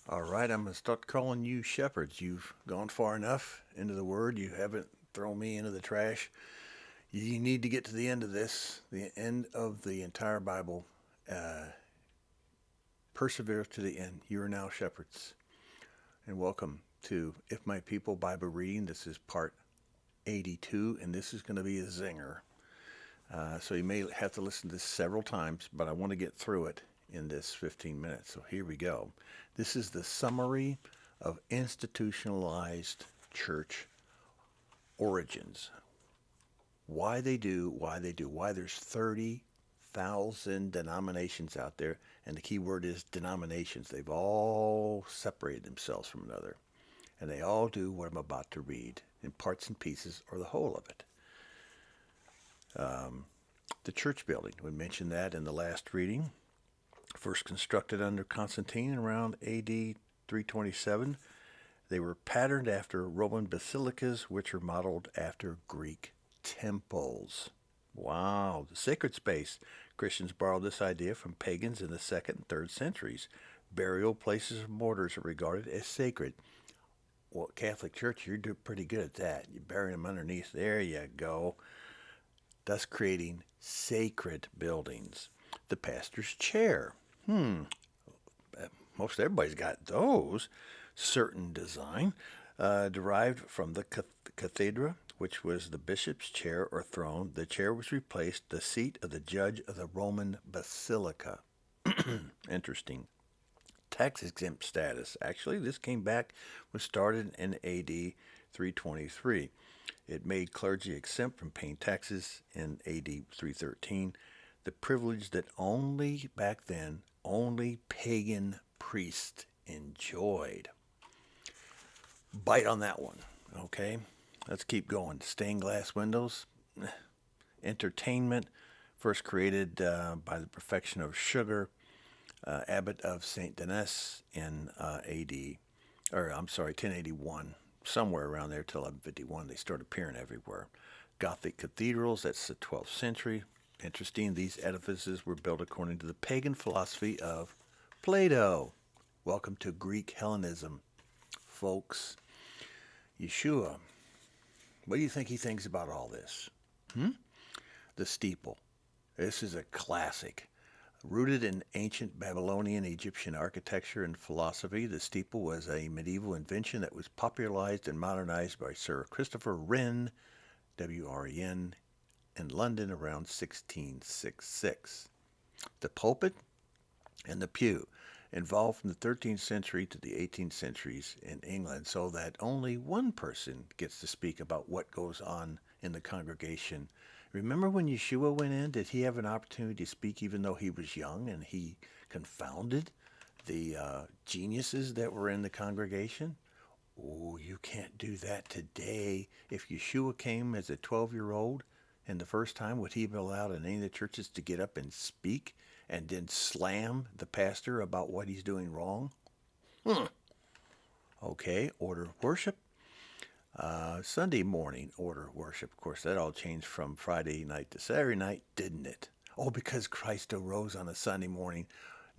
All right, I'm going to start calling you shepherds. You've gone far enough into the word. You haven't thrown me into the trash. You need to get to the end of this, the end of the entire Bible. Uh, Persevere to the end. You are now shepherds. And welcome to If My People Bible Reading. This is part 82, and this is going to be a zinger. So you may have to listen to this several times, but I want to get through it in this 15 minutes. So here we go. This is the summary of institutionalized church origins. Why there's 30,000 denominations out there, and the key word is denominations. They've all separated themselves from another, and they all do what I'm about to read in parts and pieces or the whole of it. The church building, we mentioned that in the last reading. First constructed under Constantine around AD 327. They were patterned after Roman basilicas, which are modeled after Greek temples. Wow, the sacred space. Christians borrowed this idea from pagans in the 2nd and 3rd centuries. Burial places of martyrs are regarded as sacred. Well, Catholic Church, you're doing pretty good at that. You bury them underneath. There you go. Thus creating sacred buildings. The pastor's chair. Most everybody's got those. Certain design. Derived from the cathedra, which was the bishop's chair or throne. The chair was replaced the seat of the judge of the Roman basilica. Interesting. Tax exempt status. Actually, this was started in AD 323. It made clergy exempt from paying taxes in AD 313, the privilege that only pagan priests enjoyed. Bite on that one, okay? Let's keep going. Stained glass windows. Entertainment, first created by the perfection of sugar. Abbot of Saint Denis in 1081, somewhere around there till 1151. They start appearing everywhere. Gothic cathedrals, that's the 12th century. Interesting, these edifices were built according to the pagan philosophy of Plato. Welcome to Greek Hellenism, folks. Yeshua, what do you think he thinks about all this? The steeple. This is a classic. Rooted in ancient Babylonian Egyptian architecture and philosophy, the steeple was a medieval invention that was popularized and modernized by Sir Christopher Wren, W-R-E-N, in London around 1666. The pulpit and the pew evolved from the 13th century to the 18th centuries in England so that only one person gets to speak about what goes on in the congregation. Remember when Yeshua went in? Did he have an opportunity to speak even though he was young, and he confounded the geniuses that were in the congregation? Oh, you can't do that today. If Yeshua came as a 12-year-old and the first time, would he have allowed in any of the churches to get up and speak and then slam the pastor about what he's doing wrong? Okay, order of worship. Sunday morning order of worship. Of course, that all changed from Friday night to Saturday night, didn't it? Oh, because Christ arose on a Sunday morning.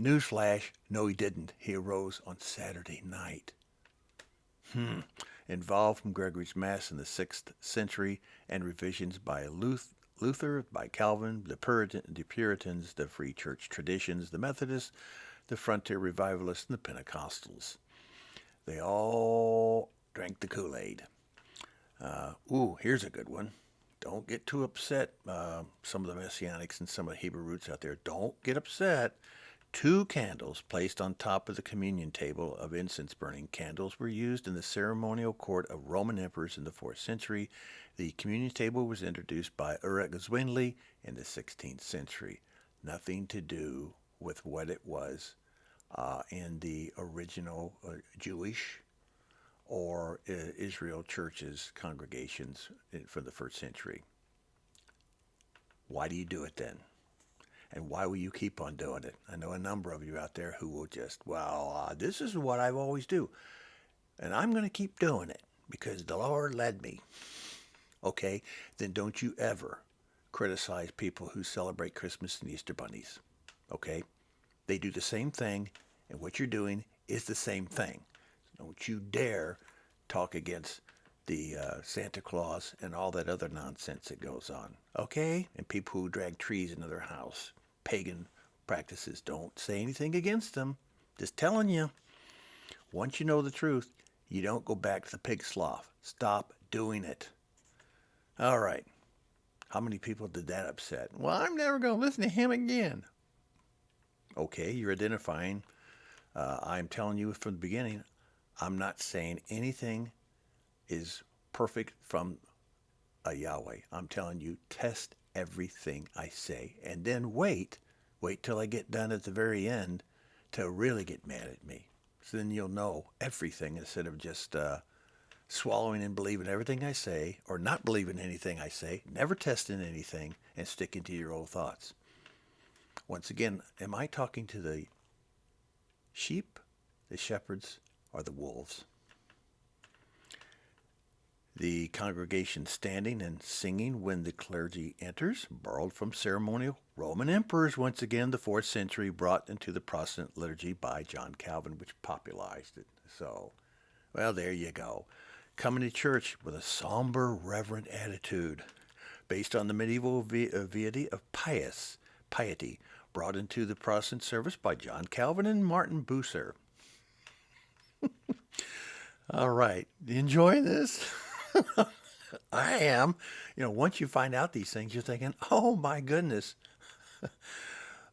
Newsflash, no, he didn't. He arose on Saturday night. Involved from Gregory's Mass in the 6th century and revisions by Luther, by Calvin, the Puritans, the Free Church traditions, the Methodists, the Frontier Revivalists, and the Pentecostals. They all drank the Kool-Aid. Here's a good one. Don't get too upset. Some of the Messianics and some of the Hebrew roots out there, don't get upset. 2 candles placed on top of the communion table of incense burning. Candles were used in the ceremonial court of Roman emperors in the 4th century. The communion table was introduced by Ulrich Zwingli in the 16th century. Nothing to do with what it was in the original Jewish or Israel churches, congregations for the 1st century. Why do you do it then? And why will you keep on doing it? I know a number of you out there who will just, this is what I've always do. And I'm going to keep doing it because the Lord led me. Okay, then don't you ever criticize people who celebrate Christmas and Easter bunnies. Okay? They do the same thing, and what you're doing is the same thing. Don't you dare talk against the Santa Claus and all that other nonsense that goes on. Okay? And people who drag trees into their house, pagan practices, don't say anything against them. Just telling you, once you know the truth, you don't go back to the pig slough. Stop doing it. All right. How many people did that upset? Well, I'm never going to listen to him again. Okay, you're identifying. I'm telling you from the beginning, I'm not saying anything is perfect from a Yahweh. I'm telling you, test everything I say. And then wait till I get done at the very end to really get mad at me. So then you'll know everything instead of just swallowing and believing everything I say, or not believing anything I say, never testing anything, and sticking to your old thoughts. Once again, am I talking to the sheep, the shepherds, or the wolves? The congregation standing and singing when the clergy enters, borrowed from ceremonial Roman emperors, once again, the 4th century, brought into the Protestant liturgy by John Calvin, which popularized it. So, well, there you go. Coming to church with a somber, reverent attitude, based on the medieval piety of piety, brought into the Protestant service by John Calvin and Martin Bucer. All right, you enjoying this? I am. Once you find out these things, you're thinking, oh my goodness.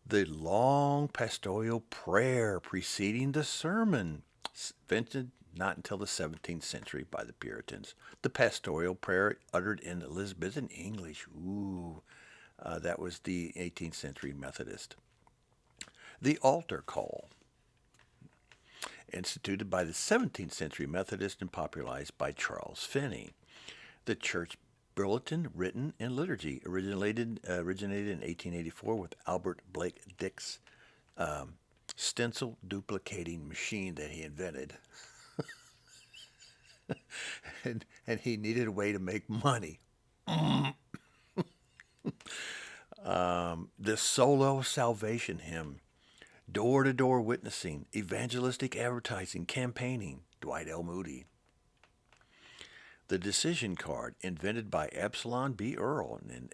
The long pastoral prayer preceding the sermon, invented not until the 17th century by the Puritans. The pastoral prayer uttered in Elizabethan English. Ooh, that was the 18th century Methodist. The altar call, instituted by the 17th century Methodist and popularized by Charles Finney. The church bulletin, written in liturgy, originated in 1884 with Albert Blake Dick's stencil duplicating machine that he invented. and he needed a way to make money. The solo salvation hymn, door-to-door witnessing, evangelistic advertising, campaigning, Dwight L. Moody. The decision card, invented by Absalom B. Earl in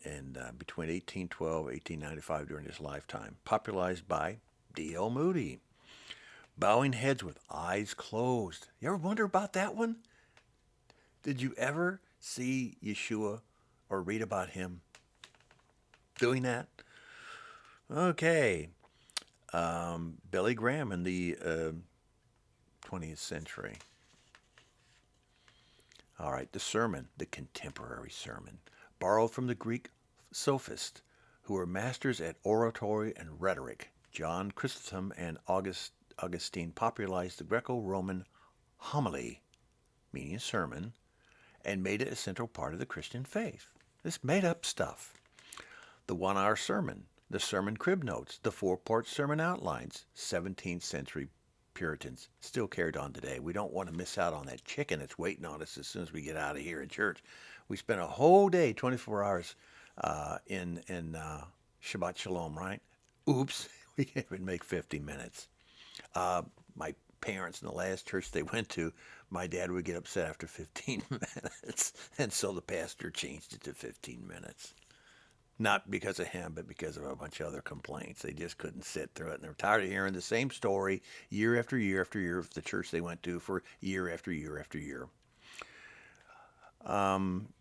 between 1812 and 1895 during his lifetime, popularized by D.L. Moody. Bowing heads with eyes closed. You ever wonder about that one? Did you ever see Yeshua or read about him doing that? Okay. Billy Graham in the 20th century. All right, the sermon, the contemporary sermon, borrowed from the Greek sophists, who were masters at oratory and rhetoric. John Chrysostom and Augustine popularized the Greco-Roman homily, meaning sermon, and made it a central part of the Christian faith. This made-up stuff. The 1-hour sermon, the sermon crib notes, the 4-part sermon outlines, 17th century Puritans, still carried on today. We don't want to miss out on that chicken that's waiting on us as soon as we get out of here in church. We spent a whole day, 24 hours, in Shabbat Shalom, right? Oops, we can't even make 50 minutes. My parents in the last church they went to, my dad would get upset after 15 minutes, and so the pastor changed it to 15 minutes. Not because of him, but because of a bunch of other complaints. They just couldn't sit through it, and they're tired of hearing the same story year after year after year of the church they went to for year after year after year. The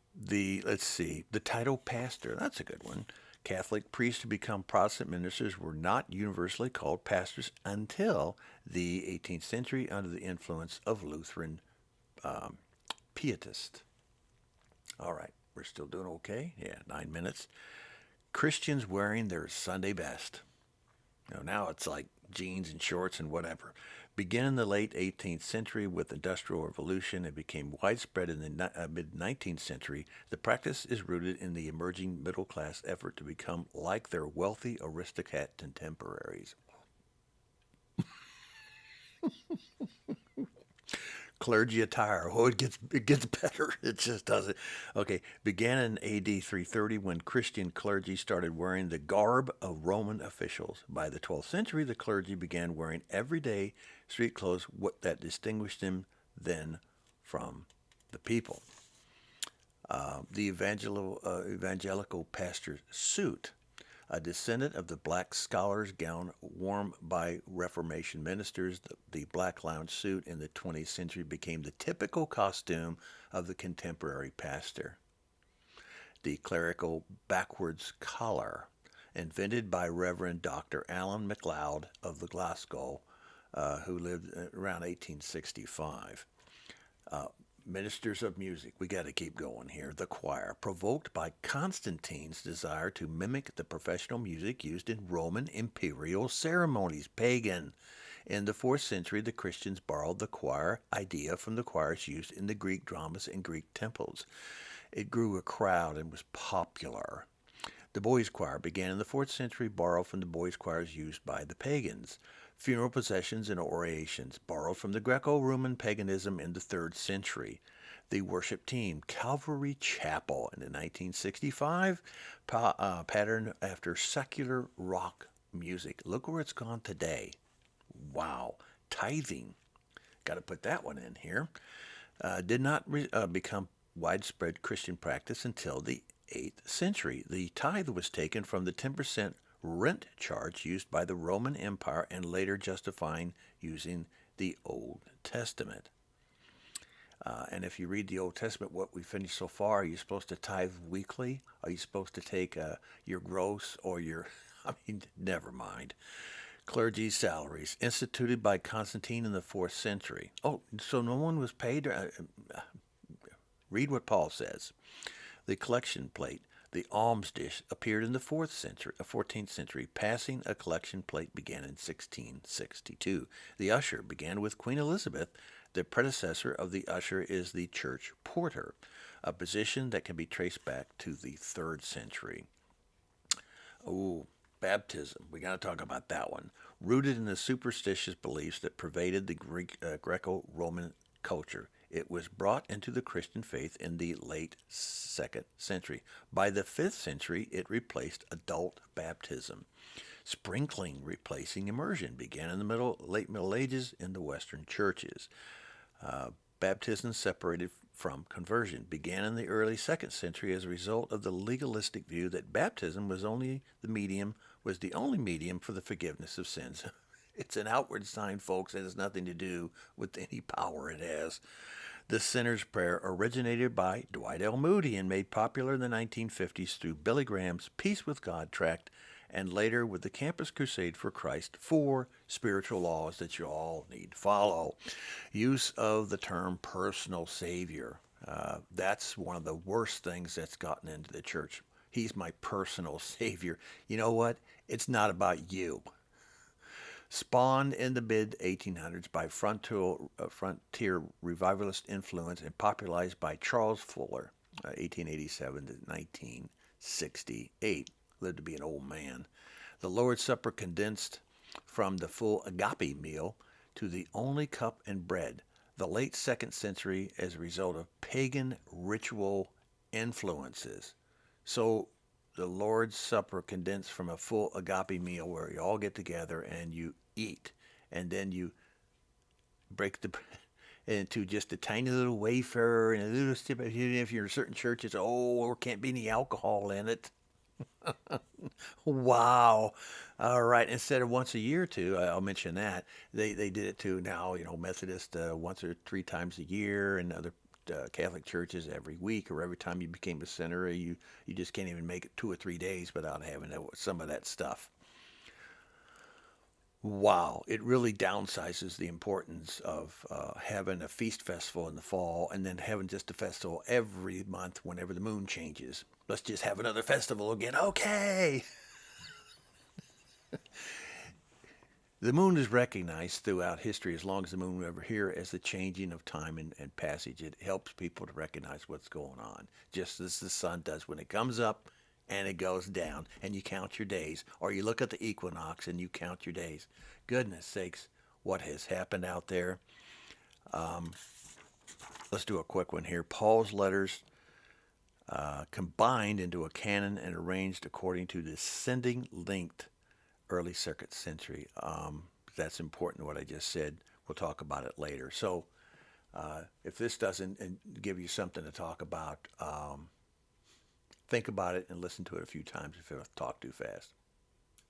title pastor, that's a good one. Catholic priests who become Protestant ministers were not universally called pastors until the 18th century under the influence of Lutheran pietists. All right, we're still doing okay? Yeah, 9 minutes. Christians wearing their Sunday best. Now it's like jeans and shorts and whatever. Began in the late 18th century with the Industrial Revolution and became widespread in the mid-19th century. The practice is rooted in the emerging middle-class effort to become like their wealthy aristocrat contemporaries. clergy attire. Oh, it gets better. It just doesn't. Okay, began in A.D. 330 when Christian clergy started wearing the garb of Roman officials. By the 12th century, the clergy began wearing everyday street clothes, what that distinguished them then from the people. The evangelical pastor's suit, a descendant of the black scholar's gown worn by Reformation ministers, the black lounge suit in the 20th century became the typical costume of the contemporary pastor. The clerical backwards collar, invented by Reverend Dr. Alan MacLeod of the Glasgow, who lived around 1865. Uh, Ministers of music, we got to keep going here. The choir, provoked by Constantine's desire to mimic the professional music used in Roman imperial ceremonies, pagan. In the 4th century, the Christians borrowed the choir idea from the choirs used in the Greek dramas and Greek temples. It grew a crowd and was popular. The boys' choir began in the 4th century, borrowed from the boys' choirs used by the pagans. Funeral processions and orations, borrowed from the Greco-Roman paganism in the 3rd century. The worship team, Calvary Chapel, in the 1965, patterned after secular rock music. Look where it's gone today. Wow. Tithing, got to put that one in here, did not become widespread Christian practice until the 8th century. The tithe was taken from the 10% rent charge used by the Roman Empire and later justifying using the Old Testament. And if you read the Old Testament, what we finished so far, are you supposed to tithe weekly? Are you supposed to take your gross or your, never mind. Clergy salaries, instituted by Constantine in the 4th century. Oh, so no one was paid? Read what Paul says. The collection plate, the alms dish, appeared in the 14th century. Passing a collection plate began in 1662. The usher began with Queen Elizabeth. The predecessor of the usher is the church porter, a position that can be traced back to the 3rd century. Oh, baptism. We got to talk about that one. Rooted in the superstitious beliefs that pervaded the Greco-Roman culture, it was brought into the Christian faith in the late 2nd century. By the 5th century, it replaced adult baptism. Sprinkling replacing immersion began in the late Middle Ages in the Western churches. Baptism separated from conversion began in the early 2nd century as a result of the legalistic view that baptism was the only medium for the forgiveness of sins. It's an outward sign, folks. It has nothing to do with any power it has. The sinner's prayer originated by Dwight L. Moody and made popular in the 1950s through Billy Graham's Peace with God tract and later with the Campus Crusade for Christ, 4 spiritual laws that you all need to follow. Use of the term personal savior. That's one of the worst things that's gotten into the church. He's my personal savior. You know what? It's not about you. Spawned in the mid-1800s by frontier revivalist influence and popularized by Charles Fuller, 1887 to 1968. Lived to be an old man. The Lord's Supper condensed from the full agape meal to the only cup and bread, the late 2nd century as a result of pagan ritual influences. So the Lord's Supper condensed from a full agape meal where you all get together and you eat, and then you break the bread into just a tiny little wafer and a little sip. If you're in certain churches, there can't be any alcohol in it. Wow. All right. Instead of once a year or two, I'll mention that, they did it too now, Methodist once or 3 times a year, and other Catholic churches every week or every time you became a sinner. You just can't even make it 2 or 3 days without having some of that stuff. Wow, it really downsizes the importance of having a feast festival in the fall and then having just a festival every month whenever the moon changes. Let's just have another festival again. Okay. The moon is recognized throughout history, as long as the moon was ever here, as the changing of time and passage. It helps people to recognize what's going on, just as the sun does when it comes up and it goes down, and you count your days. Or you look at the equinox and you count your days. Goodness sakes, what has happened out there. Let's do a quick one here. Paul's letters combined into a canon and arranged according to the descending length early second century. That's important, what I just said. We'll talk about it later. So if this doesn't give you something to talk about, think about it and listen to it a few times if I talk too fast.